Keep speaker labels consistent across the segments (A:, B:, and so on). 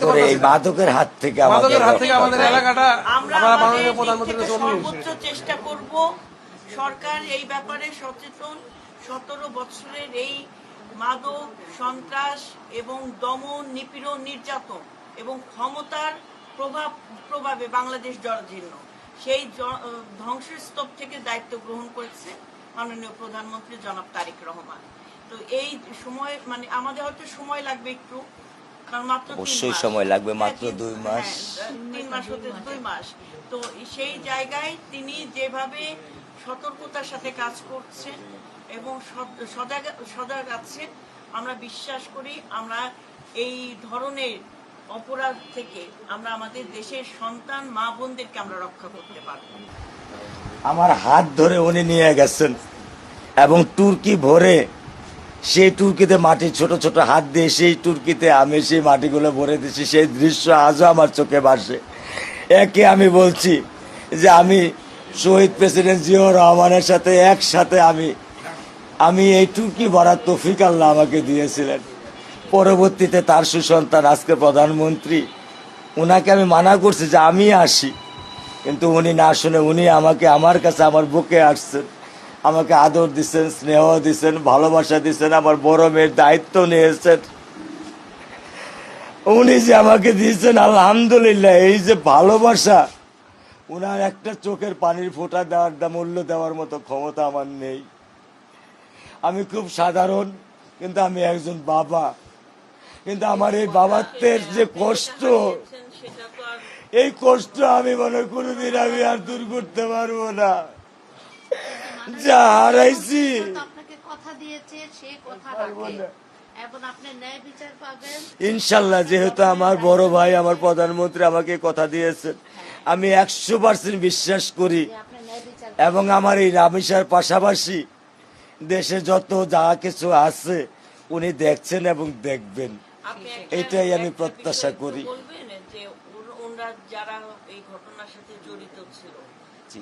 A: করে এই মাদকের হাত থেকে
B: আমাদের এলাকাটা
C: আমরা মাননীয় প্রধানমন্ত্রীর সর্বোচ্চ চেষ্টা করব। সরকার এই ব্যাপারে সচেতন। 17 বছরের এই মাদক সন্ত্রাস এবং দমন, নিপীড়ন, নির্যাতন এবং ক্ষমতার প্রভাবে বাংলাদেশ জরাজীর্ণ। সেই ধ্বংসস্তূপ থেকে দায়িত্ব গ্রহণ করেছে মাননীয় প্রধানমন্ত্রী জনাব তারেক রহমান। তো এই সময় মানে আমাদের হয়তো সময় লাগবে একটু, কারণ মাত্র
A: অবশ্যই সময় লাগবে, মাত্র 2 মাস,
C: 3 মাস হতে 2 মাস। তো সেই জায়গায় তিনি যেভাবে সতর্কতার সাথে কাজ করছেন এবং সজাগ আছেন, আমরা বিশ্বাস করি আমরা এই ধরনের অপরাধ থেকে আমরা আমাদের দেশের সন্তান মা বোনদেরকে আমরা রক্ষা করতে পারব।
A: আমার হাত ধরে উনি নিয়ে গেছেন এবং টুরকি ভরে সেই টুরকিতে মাটি ছোট ছোট হাত দিয়ে সেই টুরকিতে আমি সেই মাটিগুলো ভরে দিচ্ছি। সেই দৃশ্য আজও আমার চোখে ভাসে। একে আমি বলছি যে আমি শহীদ প্রেসিডেন্ট জিয়াউর রহমানের সাথে একসাথে আমি এই টুরকি ভরার তৌফিক আল্লাহ আমাকে দিয়েছিলেন। পরবর্তীতে তার সুসন্তান আজকে প্রধানমন্ত্রী, ওনাকে আমি মানা করছি যে আমি আসি, কিন্তু উনি না শুনে উনি আমাকে আমার কাছে আমার বুকে আসছেন, আমাকে আদর দিচ্ছেন, স্নেহ দিচ্ছেন, ভালোবাসা দিচ্ছেন, আমার বড় মেয়ের দায়িত্ব নিয়েছেন। উনি যে আমাকে দিয়েছেন আলহামদুলিল্লাহ, এই যে ভালোবাসা, উনার একটা চোখের পানির ফোঁটা মূল্য দেওয়ার মতো ক্ষমতা আমার নেই। আমি খুব সাধারণ, কিন্তু আমি একজন বাবা। কিন্তু আমার এই বাবাত্বের যে কষ্ট, এই কষ্ট আমি মনে কোনোদিন আমি আর দূর করতে পারবো না। যা হারাইছি ইনশাল্লাহ, যেহেতু আমার বড় ভাই আমার প্রধানমন্ত্রী আমাকে কথা দিয়েছেন, আমি 100% বিশ্বাস করি এবং আমার এই রামেশার পাশাপাশি দেশে যত যা কিছু আছে উনি দেখছেন এবং দেখবেন, এটাই আমি প্রত্যাশা করি।
C: যারা এই ঘটনার সাথে জড়িত ছিল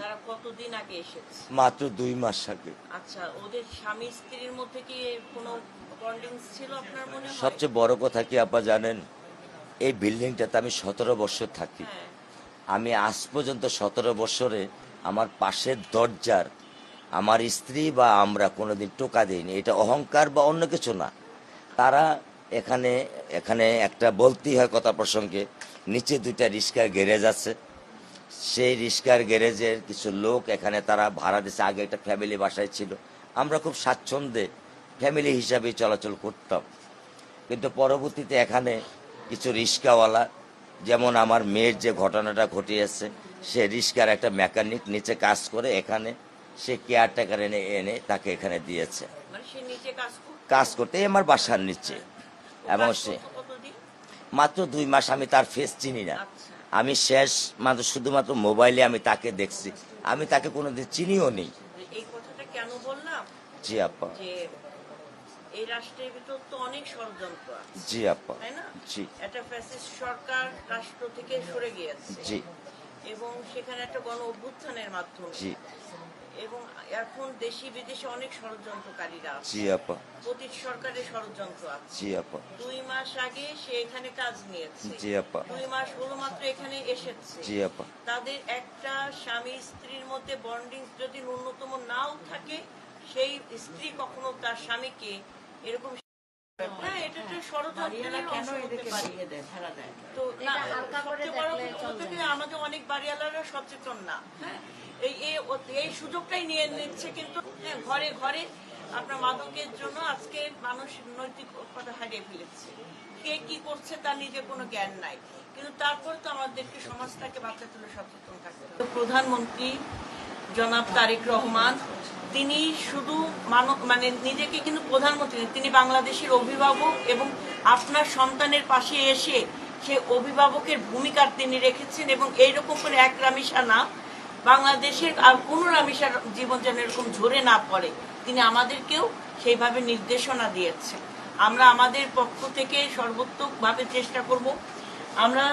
C: তারা কতদিন আগে এসেছে?
A: মাত্র 2 মাস আগে।
C: আচ্ছা, ওদের স্বামী স্ত্রীর মধ্যে কি কোনো বন্ডিংস ছিল আপনার মনে হয়?
A: সবচেয়ে বড় কথা কি আপা জানেন, এই বিল্ডিংটাতে আমি 17 বছর থাকি। আমি আজ পর্যন্ত 17 বছরে আমার পাশের দরজার আমার স্ত্রী বা আমরা কোনোদিন টোকা দিইনি। এটা অহংকার বা অন্য কিছু না। তারা এখানে একটা বলতেই হয় কথা প্রসঙ্গে, নিচে 2টা রিক্সার গ্যারেজ আছে। সেই রিক্সার গ্যারেজের কিছু লোক এখানে তারা ভাড়া দিচ্ছে। আগে একটা ফ্যামিলি বাসায় ছিল, আমরা খুব স্বাচ্ছন্দ্যে ফ্যামিলি হিসাবেই চলাচল করতাম। কিন্তু পরবর্তীতে এখানে কিছু রিক্সাওয়ালা, যেমন আমার মেয়ের যে ঘটনাটা ঘটিয়েছে, সে রিক্সার একটা মেকানিক নিচে কাজ করে, এখানে সে কেয়ারটেকার এনে তাকে এখানে দিয়েছে কাজ করতে আমার বাসার নিচে। এবং সে মাত্র 2 মাস, আমি তার ফেস চিনি না। আমি শেষ মাত্র শুধুমাত্র মোবাইলে আমি তাকে দেখছি, আমি তাকে কোনোদিন চিনিও নেই।
C: এই কথাটা কেন বললাম?
A: জি আপা,
C: এই রাষ্ট্রের ভিতর তো অনেক ষড়যন্ত্র আছে।
A: জি আপা,
C: তাই না?
A: জি।
C: একটা ফ্যাসিস্ট সরকার রাষ্ট্র থেকে সরে গিয়েছে,
A: জি,
C: এবং সেখানে একটা গণ অভ্যুত্থানের মাধ্যমে,
A: জি,
C: এবং এখন দেশি বিদেশে অনেক ষড়যন্ত্রকারীরা আছে।
A: জি আপা,
C: প্রতি সরকারের ষড়যন্ত্র আছে।
A: জি আপা।
C: 2 মাস আগে সে এখানে কাজ নিয়েছে।
A: জি আপা।
C: 2 মাস হলো মাত্র এখানে এসেছে।
A: জি আপা।
C: তাদের একটা স্বামী স্ত্রীর মধ্যে বন্ডিং যদি ন্যূনতম নাও থাকে, সেই স্ত্রী কখনো তার স্বামীকে এরকম, হ্যাঁ, এটা একটা ষড়যন্ত্রের অংশ হতে পারে। তো না, সবচেয়ে বড় কথা কি, আমাদের অনেক বাড়িওয়ালারা সচেতন না। হ্যাঁ, এই সুযোগটাই নিয়ে নিচ্ছে। কিন্তু ঘরে ঘরে আপনার মাদকের জন্য আজকে মানুষ নৈতিকতা হারিয়ে ফেলেছে। কে কি করছে তার নিজের কোনো জ্ঞান নাই, কিন্তু তারপর তো আমাদেরকে সমাজটাকে বাঁচাতে হলে সচেতন থাকতে হবে। প্রধানমন্ত্রী জনাব তারেক রহমান, তিনি শুধু মানে নিজেকে কিন্তু প্রধানমন্ত্রী, তিনি বাংলাদেশের অভিভাবক, এবং আপনার সন্তানের পাশে এসে সে অভিভাবকের ভূমিকা তিনি রেখেছেন। এবং এইরকম করে এক রামিসা না, বাংলাদেশের আর কোনো রামিসার জীবন যেন এরকম ঝরে না পড়ে, তিনি আমাদেরকেও সেইভাবে নির্দেশনা দিয়েছেন। আমরা আমাদের পক্ষ থেকে সর্বোত্তকভাবে চেষ্টা করব আমরা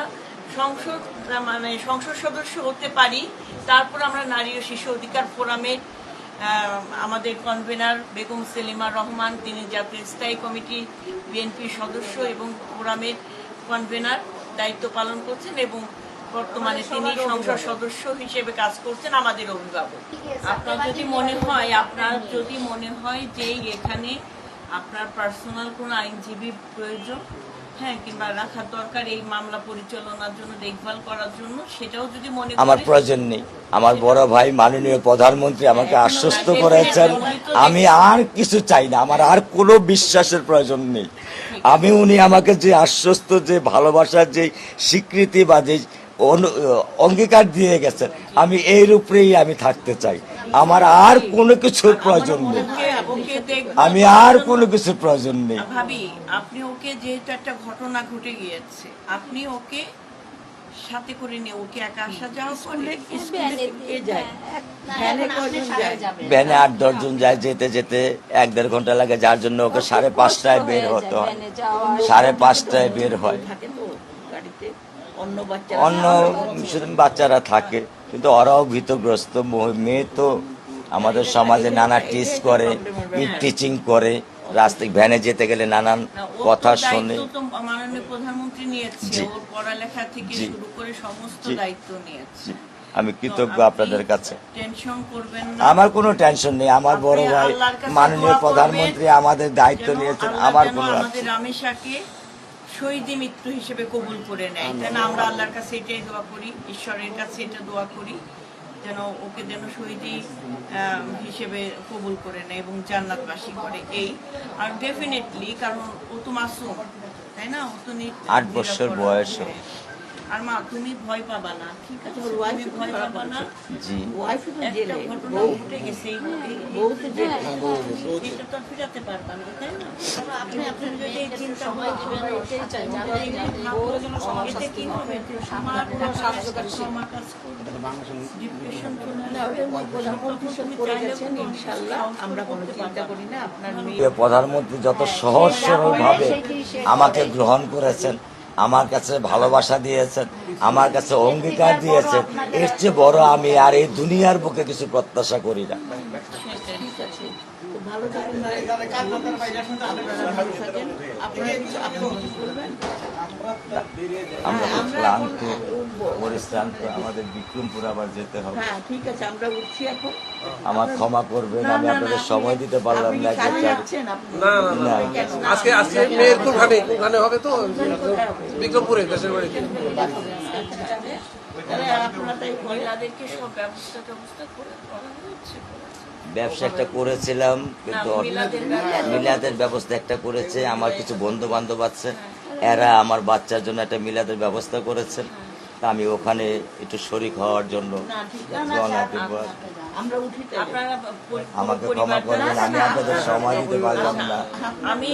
C: সংসদ সদস্য হতে পারি। তারপর আমরা নারী ও শিশু অধিকার ফোরামের আমাদের কনভেনার বেগম সেলিমা রহমান, তিনি জাতীয় স্থায়ী কমিটি বিএনপির সদস্য এবং ফোরামের কনভেনার, দায়িত্ব পালন করছেন এবং বর্তমানে তিনি সংসদ সদস্য হিসেবে কাজ করছেন, আমাদের অভিভাবক। আপনার যদি মনে হয় যে এখানে আপনার পার্সোনাল কোনো আইনজীবী প্রয়োজন, হ্যাঁ, কিংবা রাখার দরকার এই মামলা পরিচালনার জন্য, দেখভাল করার জন্য, সেটাও যদি মনে
A: আমার
C: করেন,
A: প্রয়োজন নেই। আমার বড় ভাই মাননীয় প্রধানমন্ত্রী আমাকে আশ্বস্ত করেছেন, আমি আর কিছু চাই না, আমার আর কোনো বিশ্বাসের প্রয়োজন নেই। উনি আমাকে যে আশ্বস্ত, যে ভালোবাসার যে স্বীকৃতি বা যে অঙ্গীকার দিয়ে গেছেন, আমি এর উপরেই আমি থাকতে চাই। আমার আর কোনো কিছুর প্রয়োজন নেই,
C: ওকে দেখভাল
A: আমি আর কোনো কিছুর প্রয়োজন নেই।
C: ভাবি, আপনি ওকে, যেহেতু একটা ঘটনা ঘটে গিয়েছে, আপনি ওকে সাথে করে নিয়ে, ওকে একা আসা যাওয়া করলে
A: ভ্যানে 8-10 জন যায়, যেতে যেতে 1-1.5 ঘন্টা লাগে, যার জন্য ওকে 5:30টায় বের হতে হয়, 5:30টায় বের হয়। অন্য শুধু বাচ্চারা থাকে, কিন্তু ওরাও ভীতগ্রস্ত। মেয়ে তো আমাদের সমাজে নানা টিচ করে, টিচিং করে, রাস্তায় ভ্যানে যেতে গেলে নানান কথা শোনে।
C: মাননীয় প্রধানমন্ত্রী নিয়েছে, ওর পড়ালেখা থেকে শুরু করে সমস্ত দায়িত্ব নিয়েছে।
A: আমি কৃতজ্ঞ আপনাদের কাছে।
C: টেনশন করবেন না,
A: আমার কোনো টেনশন নেই। আমার বড় ভাই মাননীয় প্রধানমন্ত্রী আমাদের দায়িত্ব নিয়েছেন, আমার কোনো।
C: আমাদের রামেশাকে শহীদি মৃত্যু হিসেবে কবুল করে নেয়, যেন আমরা আল্লাহর কাছে এটাই দোয়া করি, ঈশ্বরের কাছে এটা দোয়া করি, যেন ওকে যেন শহীদি হিসেবে কবুল করে নেয় এবং জান্নাতবাসী করে। এই আর ডেফিনেটলি, কারণ ও তো মাসুম, তাই না? ও তো
A: 8 বছর বয়স।
C: আর মা, তুমি ভয় পাবা না, ঠিক আছে? তুমি ভয় পাবা না।
A: জি,
C: একটা ঘটনা ঘটে গেছে, এটা তো ফিরাতে পারবা না, তাই না? আপনি যদি এই চিন্তা এতে কি হবে? ক্ষমা কাজ করবে, ডিপ্রেশন আমরা কোনো চিন্তা করি না। আপনার
A: প্রধানমন্ত্রী যত সহজ সরল ভাবে আমাকে গ্রহণ করেছেন, আমার কাছে ভালোবাসা দিয়েছেন, আমার কাছে অঙ্গীকার দিয়েছেন, এর চেয়ে বড় আমি আর এই দুনিয়ার বুকে কিছু প্রত্যাশা করি না।
C: ভালো থাকেন,
A: আমরা ক্লান্ত পরিশ্রান্ত, আমাদের বিক্রমপুর আবার যেতে হবে।
C: হ্যাঁ, ঠিক আছে, আমরা উঠছি এখন।
A: আমার ক্ষমা করবেন, আমি আপনাদের সময় দিতে পারলাম না।
B: না, আজকে মেয়ের কোনখানে হবে তো, বিক্রমপুরে দেশের বাড়িতে।
C: মহিলাদেরকে সব ব্যবস্থা করে করা হচ্ছে।
A: ব্যবসা একটা করেছিলাম, কিন্তু মিলাদের ব্যবস্থা একটা করেছে। আমার কিছু বন্ধু বান্ধব আছে, এরা আমার বাচ্চার জন্য একটা মিলাদের ব্যবস্থা করেছে। তা আমি ওখানে একটু শরীক হওয়ার জন্য রওনা দেব। আমাকে ক্ষমা করবেন, আমি আপনাদের সময় দিতে পারলাম না।
C: আমি